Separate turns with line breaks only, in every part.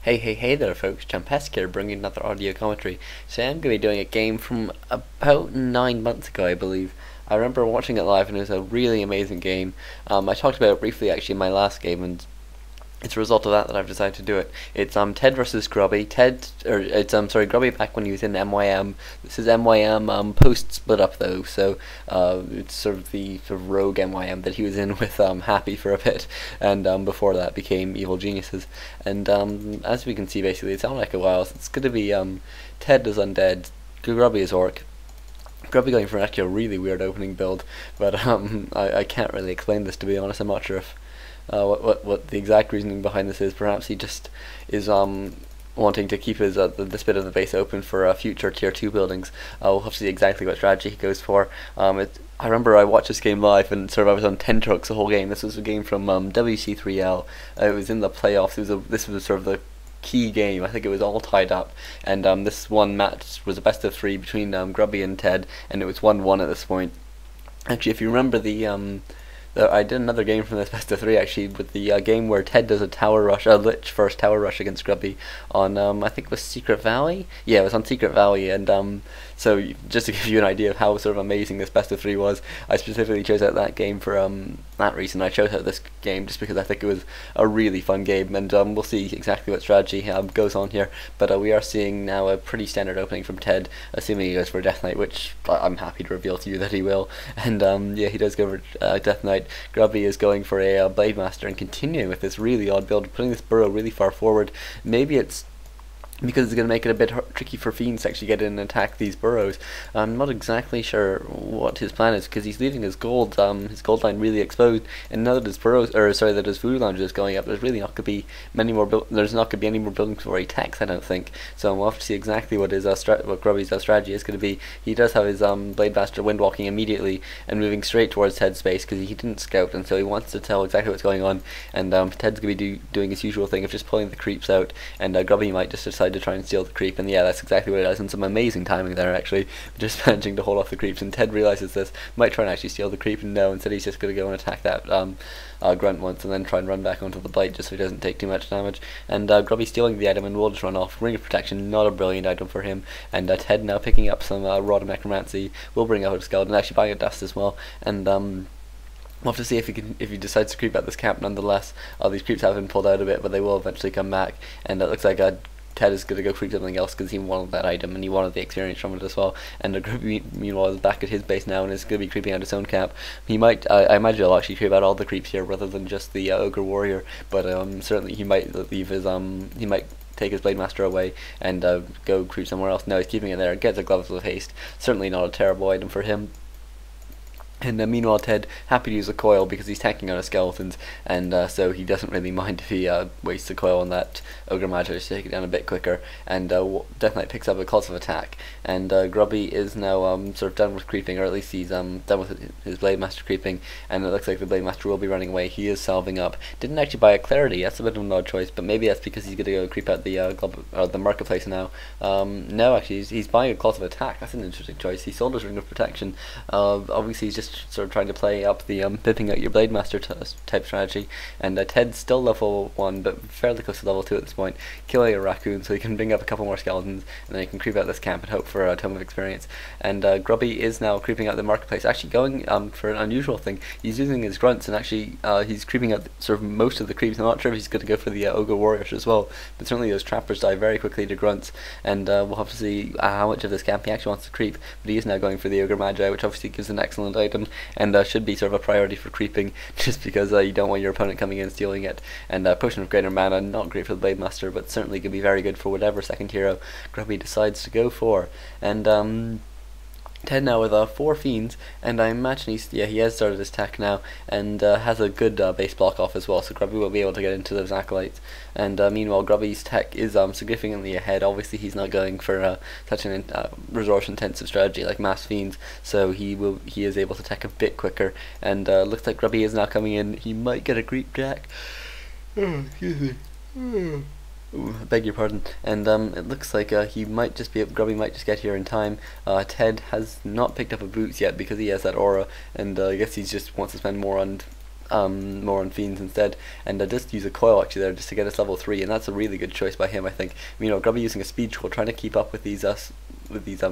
Hey there folks, Champesk here bringing another audio commentary. Today I'm going to be doing a game from about 9 months ago, I believe. I remember watching it live and it was a really amazing game. I talked about it briefly actually in my last game, and it's a result of that I've decided to do it. It's TeD versus Grubby. Grubby back when he was in MYM. This is MYM post split up though, so it's sort of the rogue MYM that he was in with Happy for a bit, and before that became Evil Geniuses. And as we can see, basically it's on like a while. So it's going to be TeD as undead, Grubby as orc. Grubby going for actually a really weird opening build, but I can't really explain this, to be honest. I'm not sure if what the exact reasoning behind this is. Perhaps he just is wanting to keep his this bit of the base open for future tier 2 buildings. We'll have to see exactly what strategy he goes for. I remember I watched this game live and I was on 10 trucks the whole game. This was a game from WC3L. It was in the playoffs. This was sort of the key game. I think it was all tied up, and this one match was a best of 3 between Grubby and TeD, and it was 1-1 at this point. Actually, if you remember I did another game from this best of 3 actually, with the game where TeD does a Lich first tower rush against Grubby on I think it was Secret Valley. Yeah, it was on Secret Valley, and so just to give you an idea of how sort of amazing this best of 3 was, I specifically chose out that game for that reason. I chose out this game just because I think it was a really fun game, and we'll see exactly what strategy goes on here. But we are seeing now a pretty standard opening from TeD, assuming he goes for Death Knight, which I'm happy to reveal to you that he will. And yeah, he does go for Death Knight. Grubby is going for a Blade Master and continuing with this really odd build, putting this burrow really far forward. Maybe it's because it's going to make it a bit tricky for Fiends to actually get in and attack these burrows. I'm not exactly sure what his plan is, because he's leaving his gold line really exposed, and now that his that his voodoo lounge is going up, there's really not going to be many more. There's not going to be any more buildings before he attacks, I don't think. So we'll have to see exactly what his what Grubby's strategy is going to be. He does have his Blade Master windwalking immediately and moving straight towards TeD's space, because he didn't scout, and so he wants to tell exactly what's going on. And TeD's going to be doing his usual thing of just pulling the creeps out, and Grubby might just decide to try and steal the creep, and yeah, that's exactly what it does, and some amazing timing there actually, just managing to hold off the creeps. And TeD realizes this, might try and actually steal the creep, and no, instead he's just going to go and attack that grunt once, and then try and run back onto the blight just so he doesn't take too much damage. And Grubby stealing the item and will just run off. Ring of Protection, not a brilliant item for him, and TeD now picking up some Rod of Necromancy, will bring out a skeleton, actually buying a dust as well, and we'll have to see if he decides to creep out this camp nonetheless. These creeps have been pulled out a bit, but they will eventually come back, and it looks like TeD is going to go creep something else because he wanted that item and he wanted the experience from it as well. And Grubby, meanwhile, is back at his base now and is going to be creeping out his own camp. He might, I imagine he'll actually creep out all the creeps here rather than just the Ogre Warrior, but certainly he might leave his, he might take his Blade Master away and go creep somewhere else. No, he's keeping it there. Gets a Gloves of Haste, certainly not a terrible item for him. And meanwhile, TeD happy to use a coil because he's tanking on his skeletons, and so he doesn't really mind if he wastes a coil on that Ogre Magi to take it down a bit quicker. And Death Knight picks up a Cult of Attack, and Grubby is now sort of done with creeping, or at least he's done with his Blade Master creeping, and it looks like the Blade Master will be running away. He is salving up. Didn't actually buy a Clarity, that's a bit of an odd choice, but maybe that's because he's going to go creep out the Marketplace now. No, actually, he's buying a Cult of Attack. That's an interesting choice. He sold his Ring of Protection. Obviously, he's just sort of trying to play up the pipping out your Blade Master type strategy, and TeD's still level 1 but fairly close to level 2 at this point, killing a raccoon so he can bring up a couple more skeletons, and then he can creep out this camp and hope for a Tome of Experience. And Grubby is now creeping out the Marketplace, actually going for an unusual thing. He's using his grunts, and actually he's creeping out sort of most of the creeps. I'm not sure if he's going to go for the Ogre Warriors as well, but certainly those trappers die very quickly to grunts, and we'll have to see how much of this camp he actually wants to creep. But he is now going for the Ogre Magi, which obviously gives an excellent item, and should be sort of a priority for creeping, just because you don't want your opponent coming in and stealing it. And Potion of Greater Mana, not great for the Blade Master, but certainly could be very good for whatever second hero Grubby decides to go for. And TeD now with 4 Fiends, and I imagine he has started his tech now, and has a good base block off as well, so Grubby will be able to get into those Acolytes. And meanwhile, Grubby's tech is significantly ahead. Obviously he's not going for such an resource intensive strategy like Mass Fiends, so he is able to tech a bit quicker, and looks like Grubby is now coming in. He might get a Creep Jack. Oh, excuse me. Ooh, I beg your pardon. And it looks like Grubby might just get here in time. TeD has not picked up a boots yet because he has that aura, and I guess he just wants to spend more on more on fiends instead, and just use a coil actually there just to get us level 3, and that's a really good choice by him, I think. Grubby using a speed troll, trying to keep up with these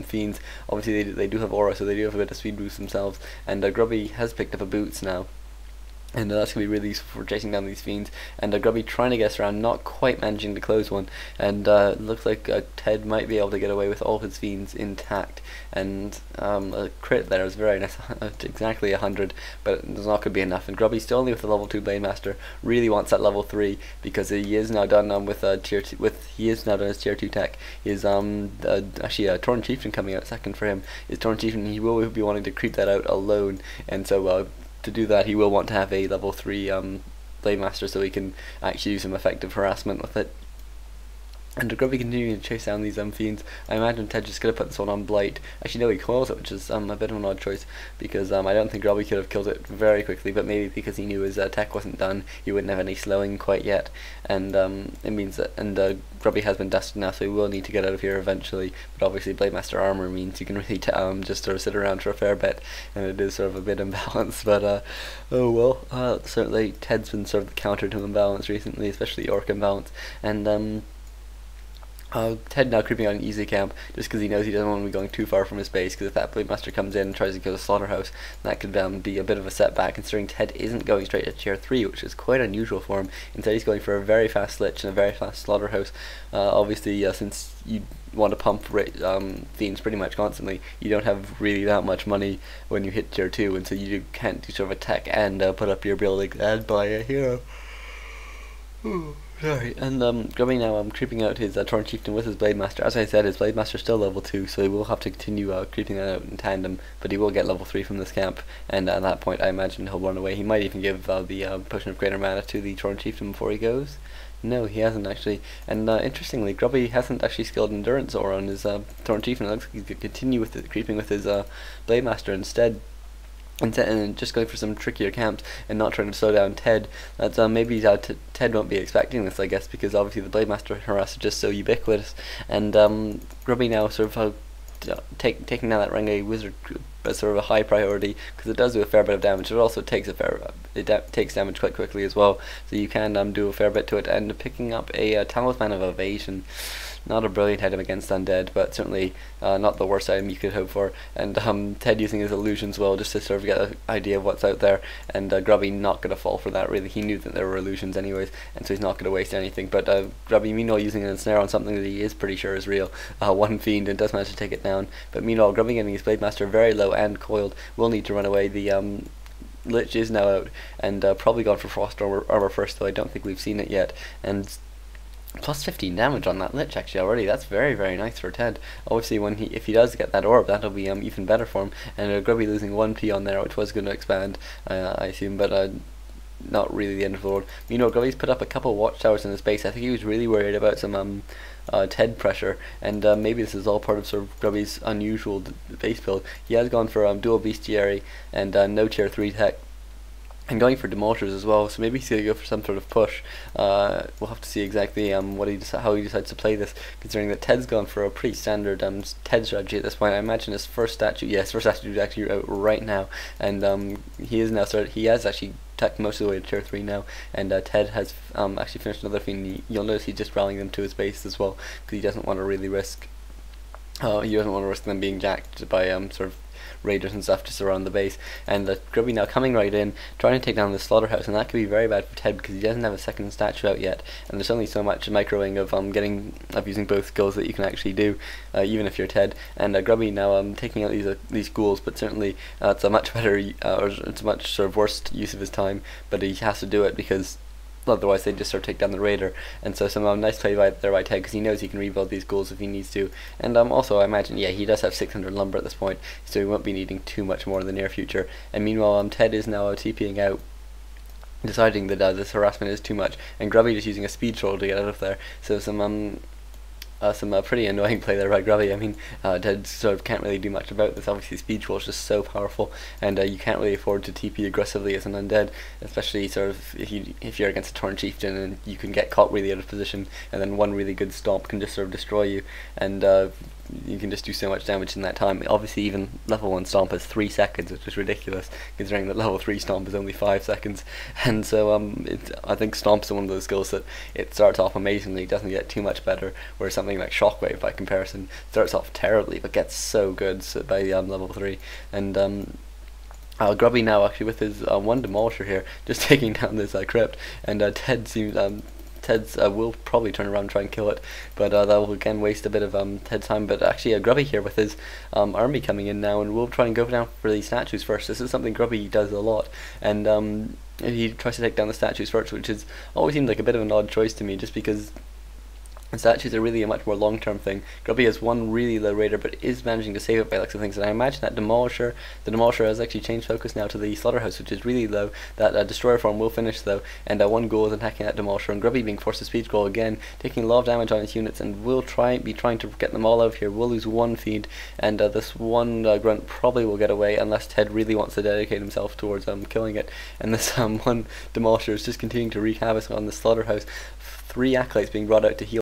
fiends. Obviously they do have aura, so they do have a bit of speed boost themselves, and Grubby has picked up a boots now. And that's going to be really useful for chasing down these fiends. And Grubby trying to get us around, not quite managing to close one. And looks like TeD might be able to get away with all his fiends intact. And a crit there is very nice, exactly 100, but it's not going to be enough. And Grubby still only with the level 2 Blade Master, really wants that level 3 because he is now done with tier 2. He is now done his tier 2 tech. He is actually a Torn Chieftain coming out second for him. His Torn Chieftain, he will be wanting to creep that out alone, and so to do that, he will want to have a level 3 Blade Master so he can actually do some effective harassment with it. And Grubby continuing to chase down these fiends. I imagine TeD just going to put this one on Blight. Actually no, he coils it, which is a bit of an odd choice, because I don't think Grubby could have killed it very quickly, but maybe because he knew his tech wasn't done, he wouldn't have any slowing quite yet. And it means that, Grubby has been dusted now, so he will need to get out of here eventually, but obviously Blade Master armor means you can really just sort of sit around for a fair bit, and it is sort of a bit imbalanced, but oh well. Certainly TeD's been sort of the counter to imbalance recently, especially Orc imbalance, and TeD now creeping out an easy camp just because he knows he doesn't want to be going too far from his base, because if that Blade Master comes in and tries to kill the Slaughterhouse, that could be a bit of a setback, considering TeD isn't going straight to tier 3, which is quite unusual for him. Instead he's going for a very fast Lich and a very fast Slaughterhouse. Obviously since you want to pump fiends pretty much constantly, you don't have really that much money when you hit tier 2, and so you can't do sort of attack and put up your building and buy a hero. Sorry, and Grubby now creeping out his Torn Chieftain with his Blade Master. As I said, his Blade Master is still level 2, so he will have to continue creeping that out in tandem, but he will get level 3 from this camp, and at that point I imagine he'll run away. He might even give the Potion of Greater Mana to the Torn Chieftain before he goes. No, he hasn't actually, and interestingly, Grubby hasn't actually skilled Endurance Aura on his Torn Chieftain. It looks like he could continue with it, creeping with his Blade Master instead. And just going for some trickier camps and not trying to slow down TeD. That's maybe TeD won't be expecting this, I guess, because obviously the Blade Master harass is just so ubiquitous. And Grubby now sort of taking down that Renge Wizard as sort of a high priority, because it does do a fair bit of damage. It also takes takes damage quite quickly as well, so you can do a fair bit to it. And picking up a Talisman of Evasion. Not a brilliant item against undead, but certainly not the worst item you could hope for. And TeD using his illusions well just to sort of get an idea of what's out there, and Grubby not going to fall for that really. He knew that there were illusions anyways, and so he's not going to waste anything. But Grubby meanwhile using an ensnare on something that he is pretty sure is real. One fiend, and does manage to take it down. But meanwhile Grubby getting his Blade Master very low and coiled, will need to run away. The Lich is now out, and probably gone for Frost armor first, though I don't think we've seen it yet. And plus 15 damage on that Lich actually already. That's very, very nice for TeD. Obviously if he does get that orb, that'll be even better for him. And Grubby losing 1p on there, which was going to expand, I assume, but not really the end of the world. Grubby's put up a couple watchtowers in his base. I think he was really worried about some TeD pressure, and maybe this is all part of sort of Grubby's unusual base build. He has gone for dual bestiary and no tier 3 tech, and going for demolishers as well, so maybe he's going to go for some sort of push. We'll have to see exactly how he decides to play this, considering that TeD's gone for a pretty standard TeD strategy at this point. I imagine his first statue is actually out right now, and he has actually teched most of the way to tier 3 now, and TeD has actually finished another fiend. You'll notice he's just rallying them to his base as well, because he doesn't want to really risk them being jacked by sort of raiders and stuff just around the base. And Grubby now coming right in, trying to take down the Slaughterhouse, and that could be very bad for TeD because he doesn't have a second statue out yet, and there's only so much microing of using both skills that you can actually do, even if you're TeD. And Grubby now taking out these ghouls, but certainly it's a much better or it's a much sort of worst use of his time, but he has to do it because otherwise they just sort of take down the raider. And so some nice play by TeD, because he knows he can rebuild these ghouls if he needs to. And also I imagine, yeah, he does have 600 lumber at this point, so he won't be needing too much more in the near future. And meanwhile TeD is now TPing out, deciding that this harassment is too much, and Grubby just using a speed troll to get out of there. So some pretty annoying play there by Grubby. I mean, TeD sort of can't really do much about this. Obviously speed troll is just so powerful, and you can't really afford to TP aggressively as an undead, especially sort of if you're against a Torn Chieftain and you can get caught really out of position, and then one really good stomp can just sort of destroy you. And you can just do so much damage in that time. Obviously, even level 1 stomp is 3 seconds, which is ridiculous, considering that level 3 stomp is only 5 seconds. And so I think stomps are one of those skills that it starts off amazingly, doesn't get too much better, whereas something like shockwave, by comparison, starts off terribly, but gets so good by level 3. And Grubby now actually with his one demolisher here, just taking down this crypt, and TeD seems TeD's will probably turn around and try and kill it, but that will again waste a bit of TeD's time. But actually Grubby here with his army coming in now, and we'll try and go down for these statues first. This is something Grubby does a lot, and he tries to take down the statues first, which has always seemed like a bit of an odd choice to me, just because statues are really a much more long-term thing. Grubby has one really low raider, but is managing to save it by lots of things, and I imagine that the demolisher has actually changed focus now to the slaughterhouse, which is really low. That destroyer farm will finish though, and one goal is attacking that demolisher, and Grubby being forced to speed scroll again, taking a lot of damage on his units, and will be trying to get them all out of here. We'll lose one feed, and this one grunt probably will get away unless TeD really wants to dedicate himself towards killing it. And this one demolisher is just continuing to wreak havoc on the slaughterhouse. 3 acolytes being brought out to heal